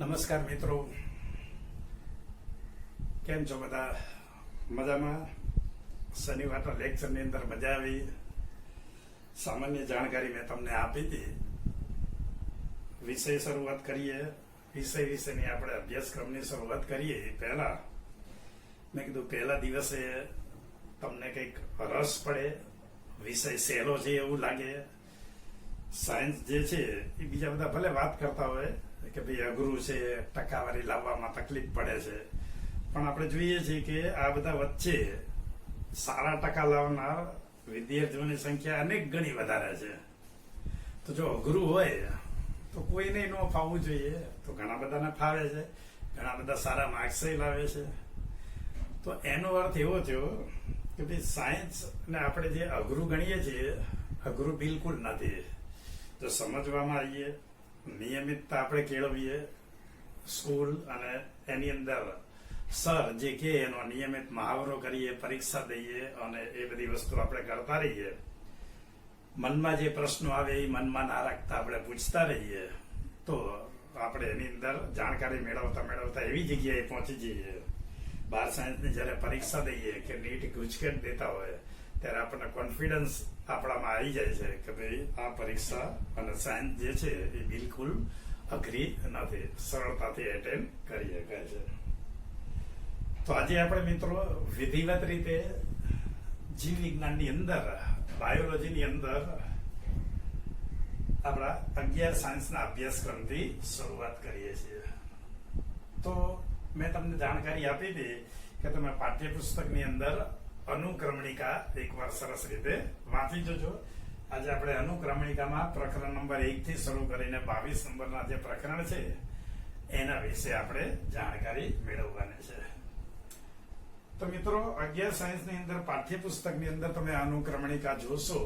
નમસ્કાર મિત્રો, કેમ છો બધા? મજામાં? શનિવારના લેક્ચરની અંદર મજા આવી. સામાન્ય જાણકારી મેં તમને આપી હતી. વિષય શરૂઆત કરીએ. વિષય વિશેની આપણે અભ્યાસક્રમની શરૂઆત કરીએ એ પહેલા મેં કીધું પહેલા દિવસે તમને કંઈક રસ પડે, વિષય સહેલો છે એવું લાગે. સાયન્સ જે છે એ બીજા બધા ભલે વાત કરતા હોય કે ભાઈ અઘરું છે, ટકાવારી લાવવામાં તકલીફ પડે છે, પણ આપણે જોઈએ છીએ કે આ બધા વચ્ચે સારા ટકા લાવનાર વિદ્યાર્થીઓની સંખ્યા અનેક ગણી વધારે છે. તો જો અઘરું હોય તો કોઈને ન ફાવવું જોઈએ, તો ઘણા બધાને ફાવે છે, ઘણા બધા સારા માર્ક્સ લાવે છે. તો એનો અર્થ એવો થયો કે ભાઈ સાયન્સ ને આપણે જે અઘરું ગણીએ છીએ, અઘરું બિલકુલ નથી. જો સમજવામાં આવીએ, નિયમિતતા આપણે કેળવીએ, સ્કૂલ અને એની અંદર સર જે કે એનો નિયમિત મહાવરો કરીએ, પરીક્ષા દઈએ અને એ બધી વસ્તુ આપણે કરતા રહીએ, મનમાં જે પ્રશ્નો આવે એ મનમાં ના રાખતા આપણે પૂછતા રહીએ, તો આપણે એની અંદર જાણકારી મેળવતા એવી જગ્યાએ પહોંચી જઈએ. બાર સાયન્સની જ્યારે પરીક્ષા દઈએ કે નીટ ગુજકેટ દેતા હોય ત્યારે આપણને કોન્ફિડન્સ આપણામાં આવી જાય છે કે ભાઈ આ પરીક્ષા અને સાયન્સ જે છે એ બિલકુલ અઘરી નથી, સરળતાથી એટેન્ડ કરી શકાય છે. તો આજે આપણે મિત્રો વિધિવત રીતે જીવ વિજ્ઞાનની અંદર, બાયોલોજીની અંદર આપણા 11 સાયન્સના અભ્યાસક્રમથી શરૂઆત કરીએ છીએ. તો મેં તમને જાણકારી આપી હતી કે તમે પાઠ્યપુસ્તકની અંદર અનુક્રમણિકા એકવાર સરસ રીતે વાંચી જજો. આજે આપણે અનુક્રમણિકામાં પ્રકરણ નંબર 1 થી શરૂ કરીને 22 નંબરના જે પ્રકરણ છે એના વિશે આપણે જાણકારી મેળવવાની છે. તો મિત્રો 11 સાયન્સની અંદર પાઠ્યપુસ્તકની અંદર તમે અનુક્રમણિકા જોશો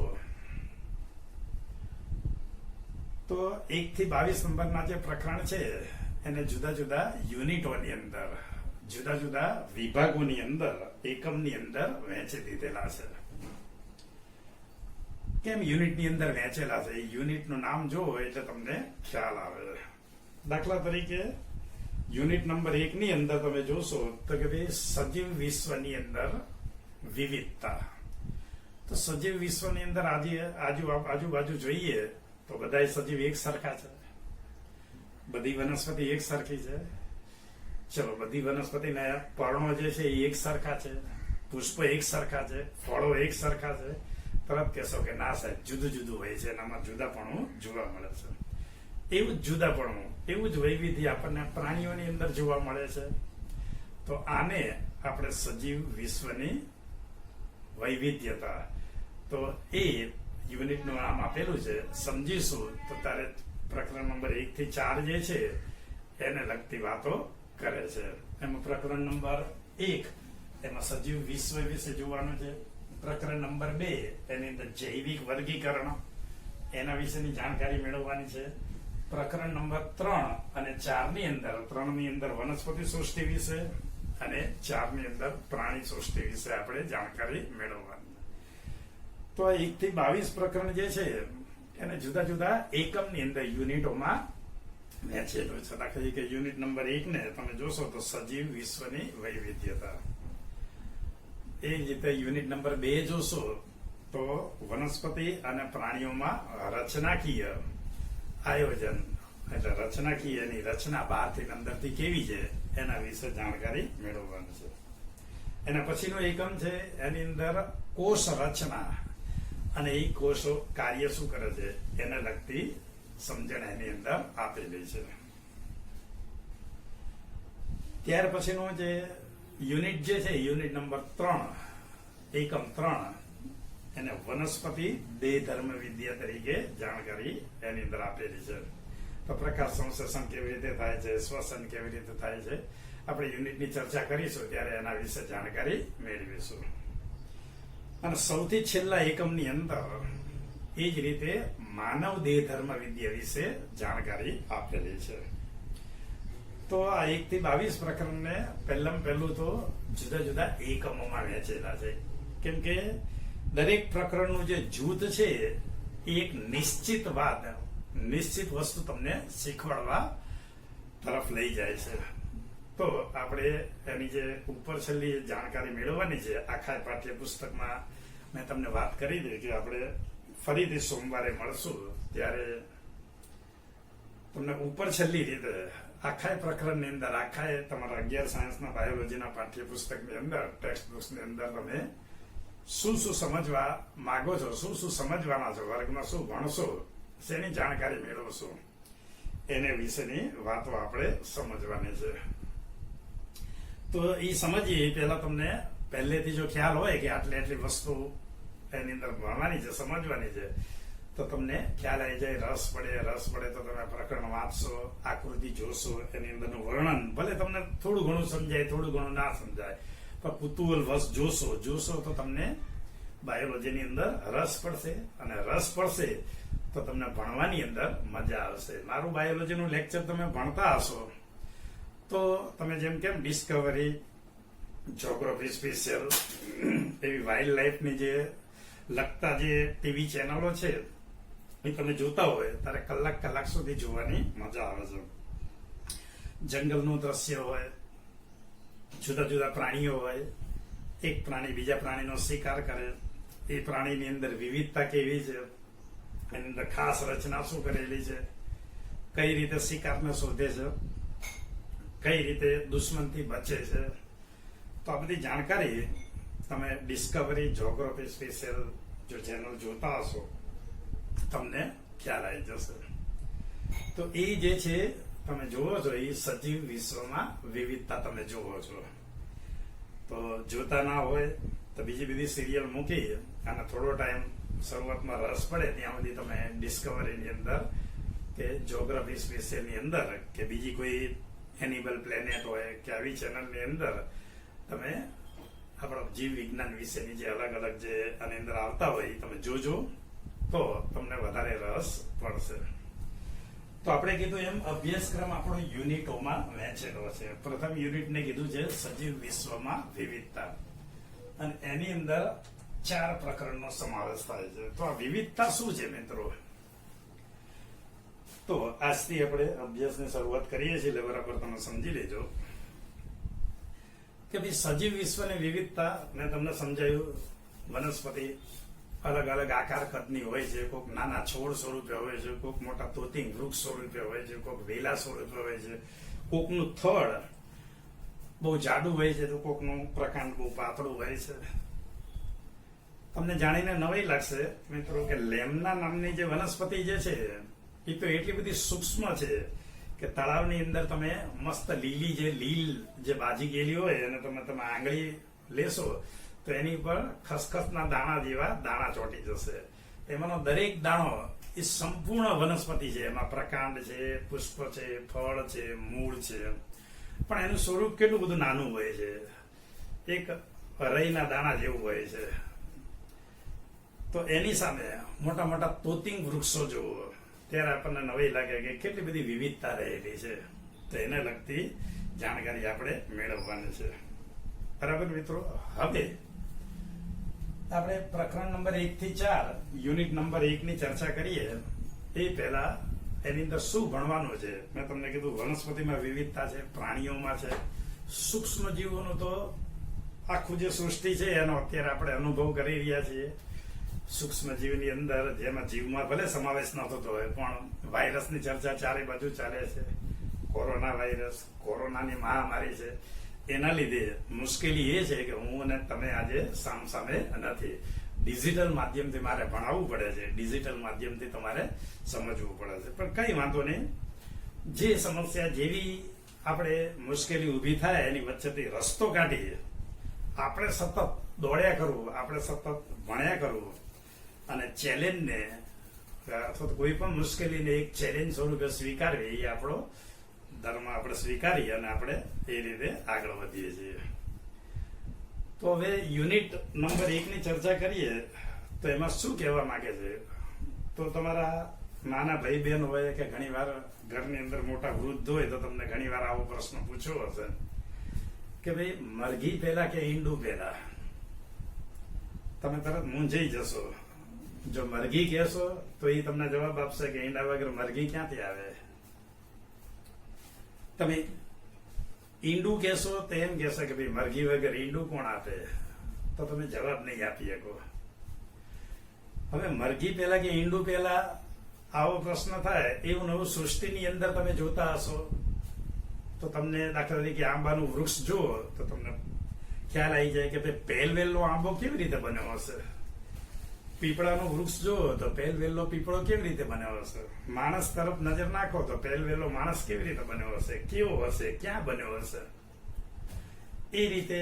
તો 1 થી 22 નંબરના જે પ્રકરણ છે એને જુદા જુદા યુનિટોની અંદર, જુદા જુદા વિભાગોની અંદર, એકમની અંદર વહેંચી દીધેલા છે. કેમ યુનિટની અંદર વહેંચેલા છે? યુનિટનું નામ જોવો એટલે તમને ખ્યાલ આવે. દાખલા તરીકે યુનિટ નંબર 1 ની અંદર તમે જોશો તો કે ભાઈ સજીવ વિશ્વની અંદર વિવિધતા. તો સજીવ વિશ્વની અંદર આજુબાજુ જોઈએ તો બધા સજીવ એક સરખા છે, બધી વનસ્પતિ એક સરખી છે. ચલો, બધી વનસ્પતિના પર્ણો જે છે એ એક સરખા છે, પુષ્પો એક સરખા છે, ફળો એક સરખા છે. તરત કહેશો કે ના સાહેબ જુદું જુદું હોય છે, એનામાં જુદાપણું જોવા મળે છે. એવું જ જુદાપણું, એવું જ વૈવિધ્ય આપણને પ્રાણીઓની અંદર જોવા મળે છે. તો આને આપણે સજીવ વિશ્વની વૈવિધ્યતા, તો એ યુનિટનું નામ આપેલું છે. સમજીશું તો તારે પ્રકરણ નંબર 1 થી 4 જે છે એને લગતી વાતો કરે છે. એમાં પ્રકરણ નંબર 1 એમાં સજીવ વિશ્વ વિશે જોવાનું છે. પ્રકરણ નંબર 2 એની અંદર જૈવિક વર્ગીકરણ, એના વિશેની જાણકારી મેળવવાની છે. પ્રકરણ નંબર 3 અને 4 ની અંદર, 3 ની અંદર વનસ્પતિ સૃષ્ટિ વિશે અને 4 ની અંદર પ્રાણી સૃષ્ટિ વિશે આપણે જાણકારી મેળવવાની. તો 1 થી 22 પ્રકરણ જે છે એને જુદા જુદા એકમની અંદર યુનિટોમાં વહેંચેલું છે. દાખલા તરીકે યુનિટ નંબર 1 ને તમે જોશો તો સજીવ વિશ્વની વૈવિધ્યતા. એ જ રીતે યુનિટ નંબર 2 જોશો તો વનસ્પતિ અને પ્રાણીઓમાં રચનાકીય આયોજન, એટલે રચનાકીયની રચના બહારથી અંદરથી કેવી છે એના વિશે જાણકારી મેળવવાની છે. એના પછીનો એકમ છે એની અંદર કોષ રચના અને એ કોષો કાર્ય શું કરે છે એને લગતી સમજણ એની અંદર આપેલી છે. ત્યાર પછીનો જે યુનિટ જે છે, યુનિટ નંબર 3, એકમ 3, એને વનસ્પતિ દેહ ધર્મ વિદ્યા તરીકે જાણકારી એની અંદર આપેલી છે. તો પ્રકાશ સંશ્લેષણ કેવી રીતે થાય છે, શ્વસન કેવી રીતે થાય છે, આપણે યુનિટની ચર્ચા કરીશું ત્યારે એના વિશે જાણકારી મેળવીશું. અને સૌથી છેલ્લા એકમની અંદર એ જ રીતે માનવ દેહ ધર્મ વિદ્યા વિશે જાણકારી આપેલી છે. તો આ 1 થી 22 પ્રકરણને પહેલું તો જુદા જુદા એકમોમાં વહેંચેલા છે. કેમ કે દરેક પ્રકરણનું જે જૂથ છે એ એક નિશ્ચિત વસ્તુ તમને શીખવાડવા તરફ લઈ જાય છે. તો આપણે એની જે ઉપર છેલ્લી જાણકારી મેળવવાની છે આખા પાઠ્યપુસ્તકમાં મેં તમને વાત કરી હતી કે આપણે ફરીથી સોમવારે મળશું ત્યારે તમને ઉપર છેલ્લી રીતે આખા પ્રકરણની અંદર આખા તમારા 11 સાયન્સના બાયોલોજીના પાઠ્યપુસ્તકની અંદર ટેક્સ્ટ બુક્સની અંદર તમે શું સમજવા માંગો છો, શું સમજવાના છો, વર્ગમાં શું ભણશો, શેની જાણકારી મેળવશો, એને વિશેની વાતો આપણે સમજવાની છે. તો એ સમજીએ પહેલા તમને પહેલેથી જો ખ્યાલ હોય કે આટલી વસ્તુ એની અંદર ભણવાની છે, સમજવાની છે, તો તમને ખ્યાલ આવી જાય, રસ પડે તો તમે પ્રકરણ વાંચશો, આકૃતિ જોશો, એની અંદરનું વર્ણન ભલે તમને થોડું ઘણું સમજાય, થોડું ઘણું ના સમજાય, પણ કુતૂહલ વશ જોશો તો તમને બાયોલોજીની અંદર રસ પડશે, અને રસ પડશે તો તમને ભણવાની અંદર મજા આવશે. મારું બાયોલોજીનું લેક્ચર તમે ભણતા હશો તો તમે જેમ કેમ ડિસ્કવરી, જ્યોગ્રાફી સ્પેશિયલ એવી વાઇલ્ડ લાઈફની જે લગતા જે ટીવી ચેનલો છે એ તમે જોતા હોય ત્યારે કલાક સુધી જોવાની મજા આવે છે. જંગલનું દ્રશ્ય હોય, જુદા પ્રાણીઓ હોય, એક પ્રાણી બીજા પ્રાણીનો શિકાર કરે, એ પ્રાણીની અંદર વિવિધતા કેવી છે, એની અંદર ખાસ રચના શું કરેલી છે, કઈ રીતે શિકારને શોધે છે, કઈ રીતે દુશ્મનથી બચે છે, તો આ બધી જાણકારી તમે ડિસ્કવરી, જ્યોગ્રાફી સ્પેશિયલ જો ચેનલ જોતા હશો તમને ખ્યાલ આવી જશે. તો એ જે છે તમે જોવો છો એ સજીવ વિશ્વમાં વિવિધતા તમે જોવો છો. તો જોતા ના હોય તો બીજી બધી સિરિયલ મૂકી અને થોડો ટાઈમ શરૂઆતમાં રસ પડે ત્યાં સુધી તમે ડિસ્કવરીની અંદર કે જ્યોગ્રાફી સ્પેશિયલની અંદર કે બીજી કોઈ એનિમલ પ્લેનેટ હોય કે આવી ચેનલની અંદર તમે આપણા જીવ વિજ્ઞાન વિશેની જે અલગ જે આની અંદર આવતા હોય તમે જોજો તો તમને વધારે રસ પડશે. તો આપણે કીધું એમ અભ્યાસક્રમ આપણો યુનિટોમાં વહેંચેલો છે. પ્રથમ યુનિટને કીધું છે સજીવ વિશ્વમાં વિવિધતા, અને એની અંદર 4 પ્રકરણનો સમાવેશ થાય છે. તો આ વિવિધતા શું છે મિત્રો? તો આજથી આપણે અભ્યાસની શરૂઆત કરીએ છીએ એટલે બરાબર તમે સમજી લેજો કે ભાઈ સજીવ વિશ્વની વિવિધતા મેં તમને સમજાયું. વનસ્પતિ અલગ આકાર કદની હોય છે, કોઈક નાના છોડ સ્વરૂપે હોય છે, કોઈક મોટા તોતિંગ વૃક્ષ સ્વરૂપે હોય છે, કોઈક વેલા સ્વરૂપે હોય છે, કોકનું થડ બહુ જાડું હોય છે તો કોકનું પ્રકાંડ બહુ પાતળું હોય છે. તમને જાણીને નવાઈ લાગશે મિત્રો કે લેમના નામની જે વનસ્પતિ જે છે એ તો એટલી બધી સૂક્ષ્મ છે કે તળાવની અંદર તમે મસ્ત લીલ જે બાજી ગયેલી હોય અને તમે આંગળી લેશો તો એની પર ખસખસના દાણા જેવા દાણા ચોંટી જશે. એમાંનો દરેક દાણો એ સંપૂર્ણ વનસ્પતિ છે. એમાં પ્રકાંડ છે, પુષ્પ છે, ફળ છે, મૂળ છે, પણ એનું સ્વરૂપ કેટલું બધું નાનું હોય છે, એક રઈના દાણા જેવું હોય છે. તો એની સામે મોટા તોતિંગ વૃક્ષો જુઓ ત્યારે આપણને નવાઈ લાગે કે કેટલી બધી વિવિધતા રહેલી છે. તો એને લગતી જાણકારી આપણે મેળવવાની છે. બરાબર મિત્રો? હવે આપણે પ્રકરણ નંબર 1 થી 4 યુનિટ નંબર 1 ની ચર્ચા કરીએ એ પહેલા એની અંદર શું ભણવાનું છે. મેં તમને કીધું વનસ્પતિમાં વિવિધતા છે, પ્રાણીઓમાં છે, સૂક્ષ્મ જીવોનું તો આખું જે સૃષ્ટિ છે એનો અત્યારે આપણે અનુભવ કરી રહ્યા છીએ. સૂક્ષ્મ જીવની અંદર જેમાં જીવમાં ભલે સમાવેશ ન થતો હોય પણ વાયરસની ચર્ચા ચારે બાજુ ચાલે છે. કોરોના વાયરસ, કોરોનાની મહામારી છે. એના લીધે મુશ્કેલી એ છે કે હું અને તમે આજે સામે નથી. ડિજિટલ માધ્યમથી મારે ભણાવવું પડે છે, ડિજિટલ માધ્યમથી તમારે સમજવું પડે છે. પણ કઈ વાંધો નહીં, જે સમસ્યા જેવી આપણે મુશ્કેલી ઊભી થાય એની વચ્ચેથી રસ્તો કાઢીએ. આપણે સતત દોડ્યા કરવું, આપણે સતત ભણ્યા કરવું અને ચેલેન્જને અથવા કોઈ પણ મુશ્કેલીને એક ચેલેન્જ સ્વરૂપે સ્વીકારવી એ આપણો ધર્મ આપણે સ્વીકારીએ અને આપણે એ રીતે આગળ વધીએ છીએ. તો હવે યુનિટ નંબર 1 ની ચર્ચા કરીએ તો એમાં શું કહેવા માંગે છે. તો તમારા નાના ભાઈ બહેન હોય કે ઘણી વાર ઘરની અંદર મોટા વૃદ્ધ હોય તો તમને ઘણી વાર આવો પ્રશ્ન પૂછ્યો હશે કે ભાઈ મરઘી પહેલા કે ઈંડું પહેલા? તમે તરત મૂંઝાઈ જશો. જો મરઘી કહેશો તો એ તમને જવાબ આપશે કે ઈંડા વગર મરઘી ક્યાંથી આવે. તમે ઈંડું કહેશો તો એમ કહેશે કે ભાઈ મરઘી વગર ઈંડું કોણ આપે, તો તમે જવાબ નહીં આપી શકો. હવે મરઘી પહેલા કે ઈંડું પહેલા આવો પ્રશ્ન થાય, એવું નવું સૃષ્ટિની અંદર તમે જોતા હશો તો તમને દાખલા તરીકે આંબાનું વૃક્ષ જુઓ તો તમને ખ્યાલ આવી જાય કે ભાઈ પહેલવેલનો આંબો કેવી રીતે બન્યો હશે. પીપળાનું વૃક્ષ જુઓ તો પહેલવેલનો પીપળો કેવી રીતે બન્યો હશે. માણસ તરફ નજર નાખો તો પહેલવેલનો માણસ કેવી રીતે બન્યો હશે, કેવો હશે, ક્યાં બન્યો હશે. એ રીતે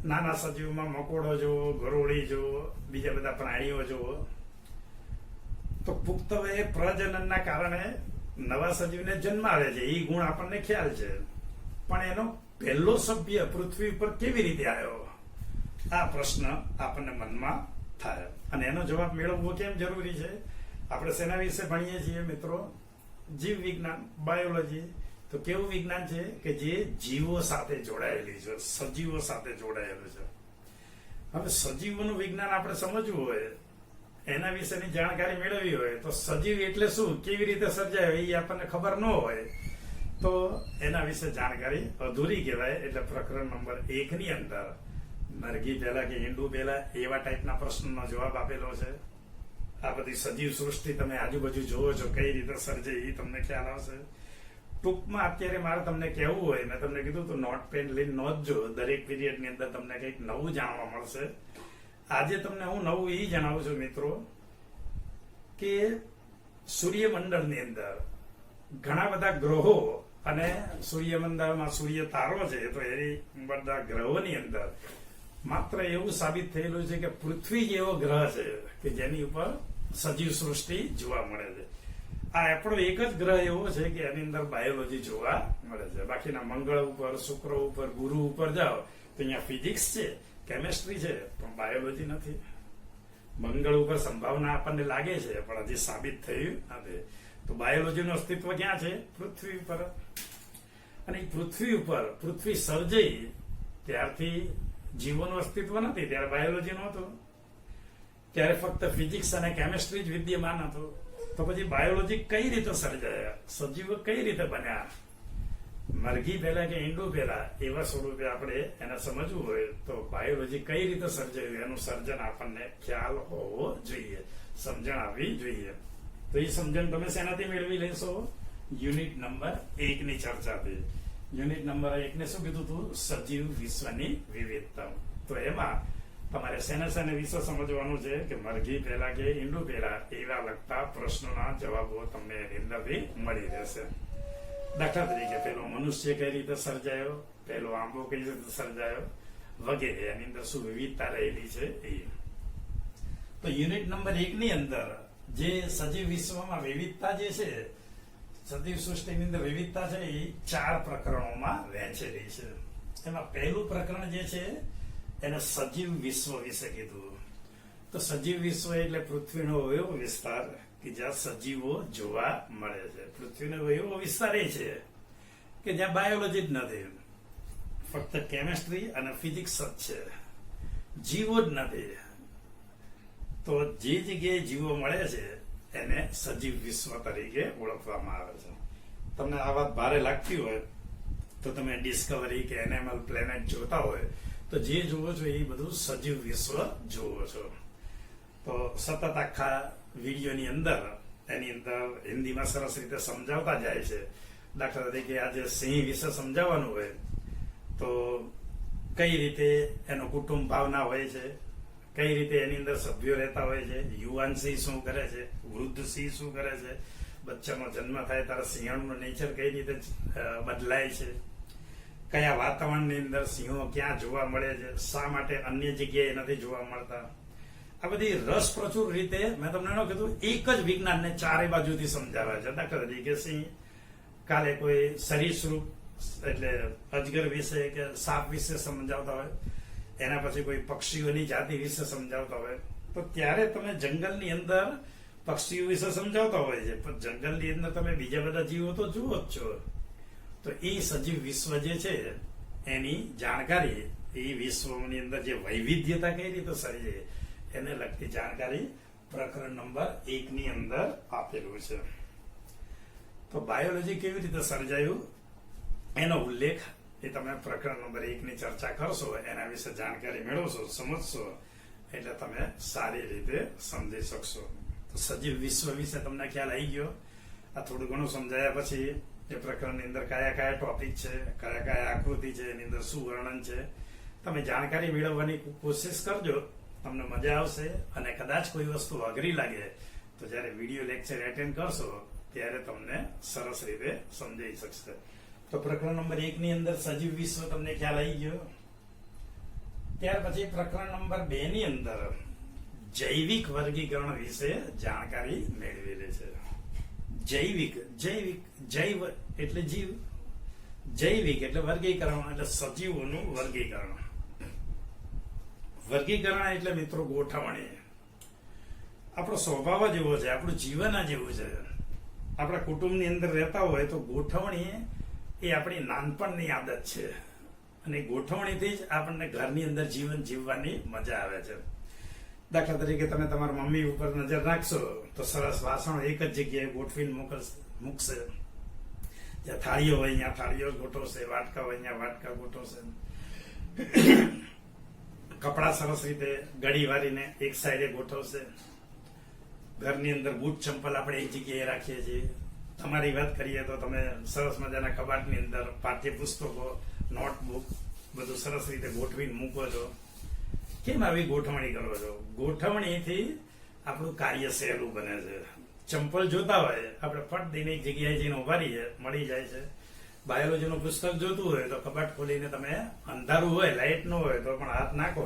નાના સજીવમાં મકોડો જુઓ, ગરોળી જુઓ, બીજા બધા પ્રાણીઓ જુઓ, તો પુખ્ત વયે પ્રજનનના કારણે નવા સજીવને જન્મ આવે છે. એ ગુણ આપણને ખ્યાલ છે, પણ એનો પહેલો સભ્ય પૃથ્વી પર કેવી રીતે આવ્યો, આ પ્રશ્ન આપણને મનમાં થાય. અને એનો જવાબ મેળવવો કેમ જરૂરી છે? આપણે શેના વિશે ભણીએ છીએ મિત્રો? જીવ વિજ્ઞાન, બાયોલોજી. તો કેવું વિજ્ઞાન છે કે જે જીવો સાથે જોડાયેલી છે, સજીવો સાથે જોડાયેલું છે. હવે સજીવોનું વિજ્ઞાન આપણે સમજવું હોય, એના વિશેની જાણકારી મેળવવી હોય તો સજીવ એટલે શું, કેવી રીતે સર્જાયો એ આપણને ખબર ન હોય તો એના વિશે જાણકારી અધૂરી કહેવાય. એટલે પ્રકરણ નંબર 1 ની અંદર મરઘી પહેલા કે ઈંડું પહેલા એવા ટાઈપના પ્રશ્નનો જવાબ આપેલો છે. આ બધી સજીવ સૃષ્ટિ તમે આજુબાજુ જોવો છો કઈ રીતે સર્જે એ તમને ખ્યાલ આવશે. ટૂંકમાં અત્યારે મારે તમને કહેવું હોય, મેં તમને કીધું તો નોટ પેન લઈને નોંધજો, દરેક પીરિયડની અંદર તમને કંઈક નવું જાણવા મળશે. આજે તમને હું નવું એ જણાવું છું મિત્રો કે સૂર્યમંડળની અંદર ઘણા બધા ગ્રહો અને સૂર્યમંડળમાં સૂર્ય તારો છે, તો એ બધા ગ્રહોની અંદર માત્ર એવું સાબિત થયેલું છે કે પૃથ્વી જેવો ગ્રહ છે કે જેની ઉપર સજીવ સૃષ્ટિ જોવા મળે છે. આ આપણો એક જ ગ્રહ એવો છે કે એની અંદર બાયોલોજી જોવા મળે છે. બાકીના મંગળ ઉપર, શુક્ર ઉપર, ગુરુ ઉપર જાઓ તો અહીંયા ફિઝિક્સ છે, કેમેસ્ટ્રી છે, પણ બાયોલોજી નથી. મંગળ ઉપર સંભાવના આપણને લાગે છે પણ હજી સાબિત થયું નથી. તો બાયોલોજીનું અસ્તિત્વ ક્યાં છે? પૃથ્વી ઉપર. અને પૃથ્વી ઉપર પૃથ્વી સર્જાઈ ત્યારથી જીવોનું અસ્તિત્વ નથી, ત્યારે બાયોલોજી નહોતું, ત્યારે ફક્ત ફિઝિક્સ અને કેમેસ્ટ્રી જ વિદ્યમાન હતું. તો પછી બાયોલોજી કઈ રીતે સર્જાયા, સજીવો કઈ રીતે બન્યા, મરઘી પહેલા કે ઈંડું પહેલા, એવા સ્વરૂપે આપણે એને સમજવું હોય તો બાયોલોજી કઈ રીતે સર્જાયું એનું સર્જન આપણને ખ્યાલ હોવો જોઈએ, સમજણ આવવી જોઈએ. તો એ સમજણ તમે શેનાથી મેળવી લેશો? યુનિટ નંબર 1 ની ચર્ચાથી. યુનિટ નંબર 1 ને શું કીધું હતું? સજીવ વિશ્વની વિવિધતા. તો એમાં તમારે શેને વિશે સમજવાનું છે કે મરઘી પહેલા કે ઈંડું પહેલા, એવા લગતા પ્રશ્નોના જવાબો તમને એની અંદરથી મળી રહેશે. દાખલા તરીકે પેલો મનુષ્ય કઈ રીતે સર્જાયો, પેલો આંબો કઈ રીતે સર્જાયો વગેરે, એની અંદર શું વિવિધતા રહેલી છે એ. તો યુનિટ નંબર 1 ની અંદર જે સજીવ વિશ્વમાં વિવિધતા જે છે, સજીવ સૃષ્ટિની અંદર વિવિધતા છે, એ 4 પ્રકરણોમાં વહેંચેલી છે. એમાં પહેલું પ્રકરણ જે છે એને સજીવ વિશ્વ વિશે કીધું. તો સજીવ વિશ્વ એટલે પૃથ્વીનો એવો વિસ્તાર કે જ્યાં સજીવો જોવા મળે છે. પૃથ્વીનો એવો વિસ્તાર એ છે કે જ્યાં બાયોલોજી જ નથી, ફક્ત કેમેસ્ટ્રી અને ફિઝિક્સ જ છે, જીવો જ નથી. તો જે જગ્યાએ જીવો મળે છે એને સજીવ વિશ્વ તરીકે ઓળખવામાં આવે છે. તમને આ વાત ભારે લાગતી હોય તો તમે ડિસ્કવરી કે એનિમલ પ્લેનેટ જોતા હોય તો જે જુઓ છો એ બધું સજીવ વિશ્વ જુઓ છો. તો સતત આખા વિડીયોની અંદર એની અંદર હિન્દીમાં સરસ રીતે સમજાવતા જાય છે. દાખલા તરીકે આજે સિંહ વિશે સમજાવવાનું હોય તો કઈ રીતે એનો કુટુંબ ભાવના હોય છે, કઈ રીતે એની અંદર સભ્યો રહેતા હોય છે, યુવાન સિંહ શું કરે છે, વૃદ્ધ સિંહ શું કરે છે, બચ્ચાનો જન્મ થાય ત્યારે સિંહણનું નેચર કઈ રીતે બદલાય છે, કયા વાતાવરણની અંદર સિંહો ક્યાં જોવા મળે છે, શા માટે અન્ય જગ્યાએ નથી જોવા મળતા. આ બધી રસપ્રચુર રીતે મેં તમને એનો કીધું એક જ વિજ્ઞાનને 4 બાજુથી સમજાવે છે. દાખલા તરીકે સિંહ, કાલે કોઈ સરીસૃપ એટલે અજગર વિશે કે સાપ વિશે સમજાવતા હોય, એના પછી કોઈ પક્ષીઓની જાતિ વિશે સમજાવતા હોય, તો ત્યારે તમે જંગલની અંદર પક્ષીઓ વિશે સમજાવતા હોય છે, પણ જંગલની અંદર તમે બીજા બધા જીવો તો જુઓ જ છો. તો એ સજીવ વિશ્વ જે છે એની જાણકારી, એ વિશ્વની અંદર જે વૈવિધ્યતા કઈ રીતે સર્જે એને લગતી જાણકારી પ્રકરણ નંબર 1 ની અંદર આપેલું છે. તો બાયોલોજી કેવી રીતે સર્જાયું એનો ઉલ્લેખ એ તમે પ્રકરણ નંબર 1 ની ચર્ચા કરશો, એના વિશે જાણકારી મેળવશો, સમજશો, એટલે તમે સારી રીતે સમજી શકશો. તો સજીવ વિશ્વ વિશે તમને ખ્યાલ આવી ગયો. આ થોડું ઘણું સમજાયા પછી એ પ્રકરણની અંદર કયા કયા ટોપિક છે, કયા કયા આકૃતિ છે, એની અંદર શું વર્ણન છે, તમે જાણકારી મેળવવાની કોશિશ કરજો. તમને મજા આવશે. અને કદાચ કોઈ વસ્તુ અઘરી લાગે તો જ્યારે વિડીયો લેક્ચર એટેન્ડ કરશો ત્યારે તમને સરસ રીતે સમજાઈ શકશે. તો પ્રકરણ નંબર 1 ની અંદર સજીવ વિશ્વ તમને ખ્યાલ આવી ગયો. ત્યાર પછી પ્રકરણ નંબર 2 ની અંદર જૈવિક વર્ગીકરણ વિશે જાણકારી મેળવેલી છે. જૈવિક જૈવ એટલે જીવ, જૈવિક એટલે વર્ગીકરણ, એટલે સજીવોનું વર્ગીકરણ. વર્ગીકરણ એટલે મિત્રો ગોઠવણી. આપણો સ્વભાવ જ એવો છે, આપણું જીવન જ એવું છે. આપણા કુટુંબની અંદર રહેતા હોય તો ગોઠવણી એ આપણી નાનપણની આદત છે, અને ગોઠવણીથી જ આપણને ઘરની અંદર જીવન જીવવાની મજા આવે છે. દાખલા તરીકે તમે તમારા મમ્મી ઉપર નજર નાખશો તો સરસ વાસણો એક જ જગ્યાએ ગોઠવીને મૂકશે. જ્યાં થાળીઓ હોય ત્યાં થાળીઓ ગોઠવશે, વાટકા હોય ત્યાં વાટકા ગોઠવશે. કપડા સરસ રીતે ગળી વારીને એક સાઈડે ગોઠવશે. ઘરની અંદર બૂટ ચંપલ આપણે એક જગ્યાએ રાખીએ છીએ. તમારી વાત કરીએ તો તમે સરસ મજાના કબાટની અંદર પાઠ્યપુસ્તકો, નોટબુક બધું સરસ રીતે ગોઠવીને મૂકો છો. કેમ આવી ગોઠવણી કરો છો? ગોઠવણીથી આપણું કાર્ય સહેલું બને છે. ચંપલ જોતા હોય આપણે ફટ દઈને એક જગ્યાએ જઈને ઉભા રહીએ, મળી જાય છે. બાયોલોજીનું પુસ્તક જોતું હોય તો કબાટ ખોલીને તમે અંધારું હોય, લાઇટ ન હોય તો પણ હાથ નાખો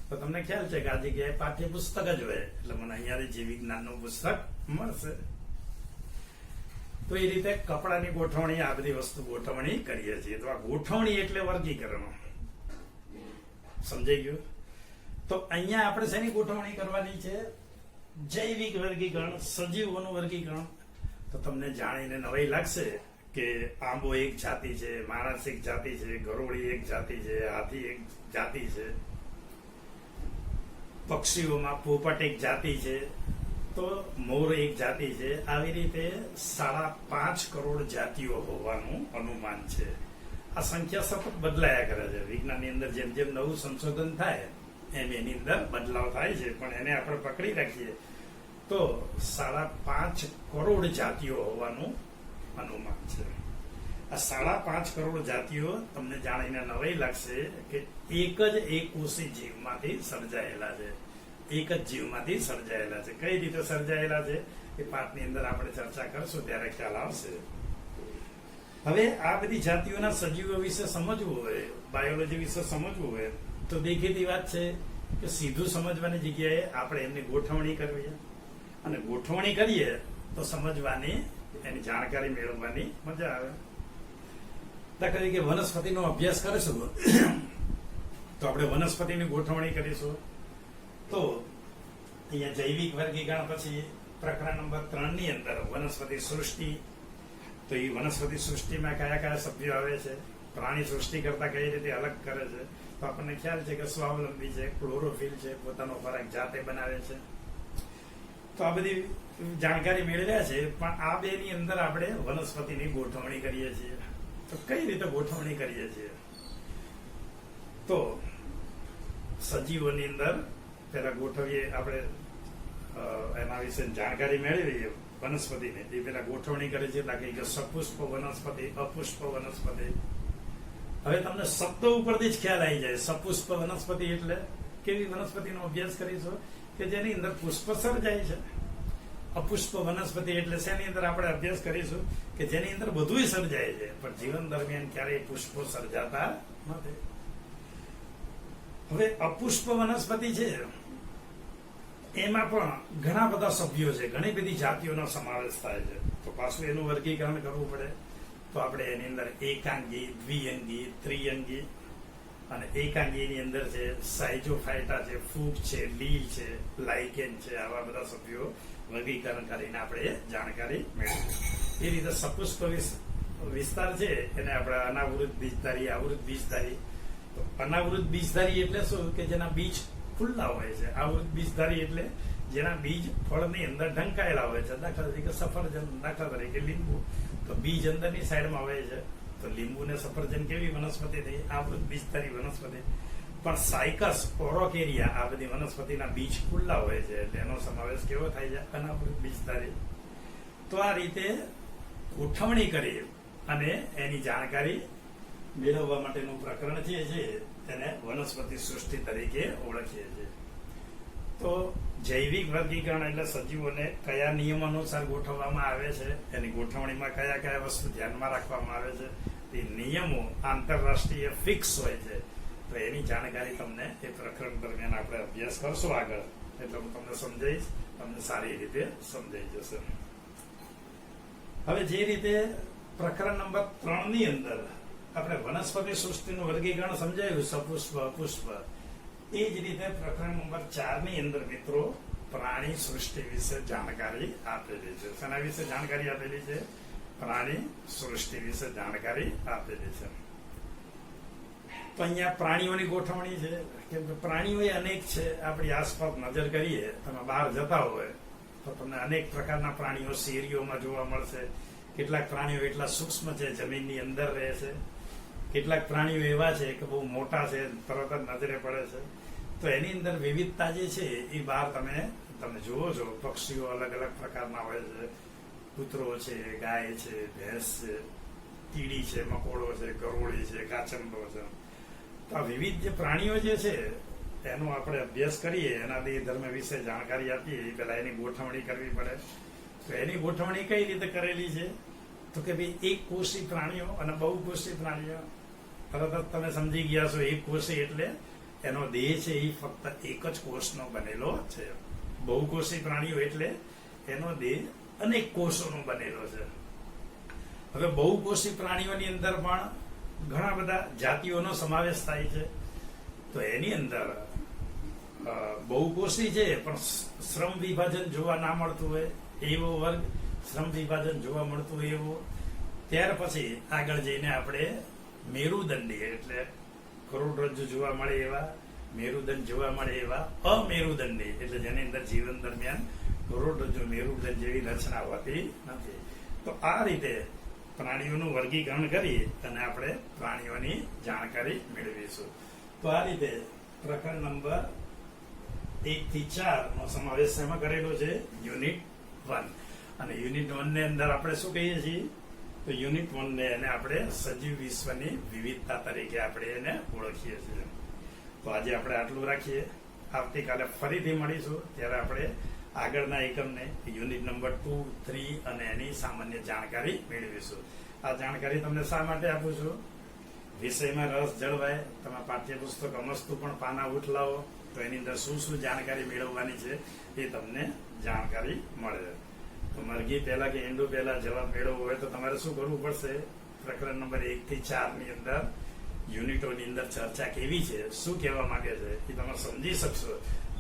તો તમને ખ્યાલ છે કે આ જગ્યાએ પાઠ્યપુસ્તક જ હોય, એટલે મને અહીંયાથી જીવ વિજ્ઞાનનું પુસ્તક મળશે. તો એ રીતે કપડાની ગોઠવણી, આ બધી વસ્તુ ગોઠવણી કરીએ છીએ. તો આ ગોઠવણી એટલે વર્ગીકરણ. સમજાઈ ગયું? તો અહીંયા આપણે શેની ગોઠવણી કરવાની છે? જૈવિક વર્ગીકરણ, સજીવોનું વર્ગીકરણ. તો તમને જાણીને નવાઈ લાગશે કે આંબો એક જાતિ છે, માણસ એક જાતિ છે, ગરોળી એક જાતિ છે, હાથી એક જાતિ છે, પક્ષીઓમાં પોપટ એક જાતિ છે, તો મોર એક જાતિ છે. આવી રીતે 5.5 કરોડ જાતિઓ હોવાનું અનુમાન છે. આ સંખ્યા સતત બદલાયા કરે છે. વિજ્ઞાનની અંદર જેમ જેમ નવું સંશોધન થાય એમ એની અંદર બદલાવ થાય છે, પણ એને આપણે પકડી રાખીએ તો 5.5 કરોડ જાતિઓ હોવાનું અનુમાન છે. આ 5.5 કરોડ જાતિઓ તમને જાણીને નવાઈ લાગશે કે એક જ એકકોષી જીવમાંથી સર્જાયેલા છે. એક જ જીવમાંથી સર્જાયેલા છે. કઈ રીતે સર્જાયેલા છે એ પાઠની અંદર આપણે ચર્ચા કરશું ત્યારે ખ્યાલ આવશે. હવે આ બધી જાતિઓના સજીવો વિશે સમજવું હોય, બાયોલોજી વિશે સમજવું હોય તો દેખીતી વાત છે કે સીધું સમજવાની જગ્યાએ આપણે એમની ગોઠવણી કરવી, અને ગોઠવણી કરીએ તો સમજવાની, એની જાણકારી મેળવવાની મજા આવે. દાખલા તરીકે વનસ્પતિનો અભ્યાસ કરીશું તો આપણે વનસ્પતિની ગોઠવણી કરીશું. તો અહીંયા જૈવિક વર્ગીકરણ પછી પ્રકરણ નંબર 3 ની અંદર વનસ્પતિ સૃષ્ટિ. તો એ વનસ્પતિ સૃષ્ટિમાં કયા કયા સભ્યો આવે છે, પ્રાણી સૃષ્ટિ કરતા કઈ રીતે અલગ કરે છે. તો આપણને ખ્યાલ છે કે સ્વાવલંબી છે, ક્લોરોફિલ છે, પોતાનો ખોરાક જાતે બનાવે છે. તો આ બધી જાણકારી મેળવ્યા છે, પણ આ બે ની અંદર આપણે વનસ્પતિની ગોઠવણી કરીએ છીએ. તો કઈ રીતે ગોઠવણી કરીએ છીએ? તો સજીવોની અંદર પેલા ગોઠવીએ આપણે, એના વિશે જાણકારી મેળવીએ. વનસ્પતિને એ પેલા ગોઠવણી કરે છે, એટલે કે સપુષ્પ વનસ્પતિ, અપુષ્પ વનસ્પતિ. હવે તમને શબ્દો ઉપરથી જ ખ્યાલ આવી જાય. સપુષ્પ વનસ્પતિ એટલે કેવી વનસ્પતિનો અભ્યાસ કરીશું કે જેની અંદર પુષ્પ સર્જાય છે. અપુષ્પ વનસ્પતિ એટલે શેની અંદર આપણે અભ્યાસ કરીશું કે જેની અંદર બધું સર્જાય છે, પણ જીવન દરમિયાન ક્યારેય પુષ્પો સર્જાતા નથી. હવે અપુષ્પ વનસ્પતિ છે એમાં પણ ઘણા બધા સભ્યો છે, ઘણી બધી જાતિઓનો સમાવેશ થાય છે. તો પાછું એનું વર્ગીકરણ કરવું પડે. તો આપણે એની અંદર એકાંગી, દ્વિઅંગી, ત્રિઅંગી, અને એકાંગીની અંદર છે સાયઝોફાયટા છે, ફૂગ છે, લીલ છે, લાઇકેન છે. આવા બધા સભ્યો વર્ગીકરણ કરીને આપણે જાણકારી મેળવીએ. એ રીતે સપુષ્પ વિસ્તાર છે એને આપણે અનાવૃત બીજધારી, આવૃત બીજધારી. તો અનાવૃત બીજધારી એટલે શું કે જેના બીજ ખુલ્લા હોય છે. આવૃત બીજધારી એટલે જેના બીજ ફળની અંદર ઢંકાયેલા હોય છે. દાખલા તરીકે સફરજન, દાખલા તરીકે લીંબુ. તો બીજ અંદરની સાઈડમાં હોય છે તો લીંબુ ને સફરજન કેવી વનસ્પતિ થઈ? આવૃત બીજધારી વનસ્પતિ. પણ સાયકસ, ઓરોકેરિયા આ બધી વનસ્પતિના બીજ ખુલ્લા હોય છે એટલે એનો સમાવેશ કેવો થાય છે? અનાવૃત બીજધારી. તો આ રીતે ગોઠવણી કરી અને એની જાણકારી મેળવવા માટેનું પ્રકરણ છે તેને વનસ્પતિ સૃષ્ટિ તરીકે ઓળખીએ છીએ. તો જૈવિક વર્ગીકરણ એટલે સજીવોને કયા નિયમ અનુસાર ગોઠવવામાં આવે છે, એની ગોઠવણીમાં કયા કયા વસ્તુ ધ્યાનમાં રાખવામાં આવે છે, તે નિયમો આંતરરાષ્ટ્રીય ફિક્સ હોય છે. તો એની જાણકારી તમને એ પ્રકરણ દરમિયાન આપણે અભ્યાસ કરશો આગળ, એટલે હું તમને સમજાવીશ, તમને સારી રીતે સમજાઈ જશે. હવે જે રીતે પ્રકરણ નંબર 3 ની અંદર આપણે વનસ્પતિ સૃષ્ટિનું વર્ગીકરણ સમજાયું, સપુષ્પ, પુષ્પ, એ જ રીતે પ્રકરણ નંબર 4 ની અંદર મિત્રો પ્રાણી સૃષ્ટિ વિશે જાણકારી આપેલી છે. શેના વિશે જાણકારી આપેલી છે? પ્રાણી સૃષ્ટિ વિશે જાણકારી આપેલી છે. તો અહીંયા પ્રાણીઓની ગોઠવણી છે, કેમ કે પ્રાણીઓ અનેક છે. આપણી આસપાસ નજર કરીએ, તમે બહાર જતા હોય તો તમને અનેક પ્રકારના પ્રાણીઓ શેરીઓમાં જોવા મળશે. કેટલાક પ્રાણીઓ એટલા સૂક્ષ્મ છે, જમીનની અંદર રહે છે. કેટલાક પ્રાણીઓ એવા છે કે બહુ મોટા છે, તરત જ નજરે પડે છે. તો એની અંદર વિવિધતા જે છે એ બહાર તમે જુઓ છો. પક્ષીઓ અલગ અલગ પ્રકારના હોય છે. કૂતરો છે, ગાય છે, ભેંસ છે, કીડી છે, મકોડો છે, ગરોળી છે, કાચંડો છે. તો આ વિવિધ જે પ્રાણીઓ જે છે એનો આપણે અભ્યાસ કરીએ, એના ધર્મ વિશે જાણકારી આપીએ, એ પહેલા એની ગોઠવણી કરવી પડે. તો એની ગોઠવણી કઈ રીતે કરેલી છે? તો કે ભાઈ એક કોષી પ્રાણીઓ અને બહુકોષી પ્રાણીઓ. તરત જ તમે સમજી ગયા છો, એક કોષી એટલે એનો દેહ છે એ ફક્ત એક જ કોષનો બનેલો છે. બહુકોષી પ્રાણીઓ એટલે એનો દેહ અનેક કોષોનો બનેલો છે. હવે બહુકોષી પ્રાણીઓની અંદર પણ ઘણા બધા જાતિઓનો સમાવેશ થાય છે. તો એની અંદર બહુકોષી છે પણ શ્રમ વિભાજન જોવા ના મળતું હોય એવો વર્ગ, શ્રમ વિભાજન જોવા મળતું હોય એવો. ત્યાર પછી આગળ જઈને આપણે મેરુદંડી એટલે કરોડરજ્જુ જોવા મળે એવા, મેરુદંડ જોવા મળે એવા, અમેરુદંડી એટલે જેની અંદર જીવન દરમિયાન કરોડરજ્જુ, મેરુદંડ જેવી રચના હોતી નથી. તો આ રીતે પ્રાણીઓનું વર્ગીકરણ કરી અને આપણે પ્રાણીઓની જાણકારી મેળવીશું. તો આ રીતે પ્રકરણ નંબર 1 થી 4 નો સમાવેશ એમાં કરેલો છે, યુનિટ 1. અને યુનિટ 1 ની અંદર આપણે શું કહીએ છીએ? તો યુનિટ 1 ને એને આપણે સજીવ વિશ્વની વિવિધતા તરીકે આપણે એને ઓળખીએ છીએ. તો આજે આપણે આટલું રાખીએ. આવતીકાલે ફરીથી મળીશું, ત્યારે આપણે આગળના એકમને યુનિટ નંબર 2, 3 અને એની સામાન્ય જાણકારી મેળવીશું. આ જાણકારી તમને શા માટે આપું છું? વિષયમાં રસ જળવાય. તમે પાઠ્યપુસ્તક અમસ્તું પણ પાના ઉઠલાવો તો એની અંદર શું શું જાણકારી મેળવવાની છે એ તમને જાણકારી મળે. તો મરઘી પહેલા કે ઈંડું પહેલા જવાબ મેળવવો હોય તો તમારે શું કરવું પડશે? પ્રકરણ નંબર 1 થી 4 ની અંદર યુનિટોની અંદર ચર્ચા કેવી છે, શું કહેવા માંગે છે એ તમે સમજી શકશો.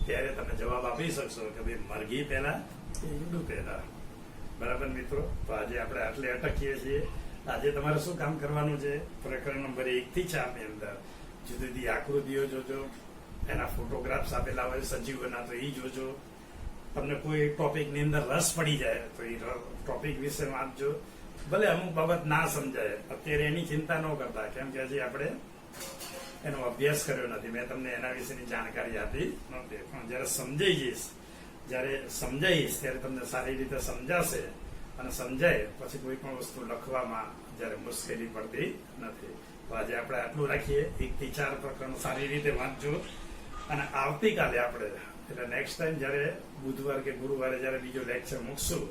ત્યારે તમે જવાબ આપી શકશો કે ભાઈ મરઘી પહેલા કે ઈંડું પહેલા. બરાબર મિત્રો? તો આજે આપણે આટલે અટકીએ છીએ. આજે તમારે શું કામ કરવાનું છે? પ્રકરણ નંબર 1 થી 4 ની અંદર જુદી જુદી આકૃતિઓ જોજો, એના ફોટોગ્રાફ્સ આપેલા હોય સજીવોના તો એ જોજો. તમને કોઈ ટોપિક ની અંદર રસ પડી જાય તો એ ટોપિક વિશે વાંચજો. ભલે અમુક બાબત ના સમજાય અત્યારે એની ચિંતા ન કરતા, કેમ કે હજી આપણે એનો અભ્યાસ કર્યો નથી. મેં તમને એના વિશેની જાણકારી આપી નથી. પણ જયારે સમજાઈશ ત્યારે તમને સારી રીતે સમજાશે. અને સમજાય પછી કોઈ પણ વસ્તુ લખવામાં જયારે મુશ્કેલી પડતી નથી. તો આજે આપણે આટલું રાખીએ. 1 થી 4 પ્રકરણ સારી રીતે વાંચજો. અને આવતીકાલે આપણે એટલે નેક્સ્ટ ટાઈમ જયારે બુધવાર કે ગુરુવારે જયારે બીજો લેક્ચર મૂકશું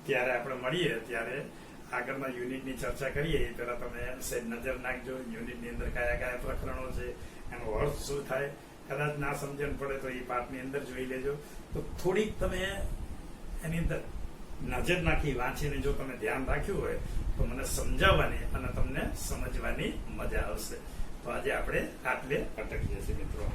ત્યારે આપણે મળીએ, ત્યારે આગળના યુનિટની ચર્ચા કરીએ. એ પહેલા તમે સહેજ નજર નાખજો યુનિટની અંદર કયા કયા પ્રકરણો છે, એનો અર્થ શું થાય. કદાચ ના સમજણ પડે તો એ પાઠની અંદર જોઈ લેજો. તો થોડીક તમે એની અંદર નજર નાખી વાંચીને જો તમે ધ્યાન રાખ્યું હોય તો મને સમજાવવાની અને તમને સમજવાની મજા આવશે. તો આજે આપણે આટલે અટકીએ છીએ મિત્રો.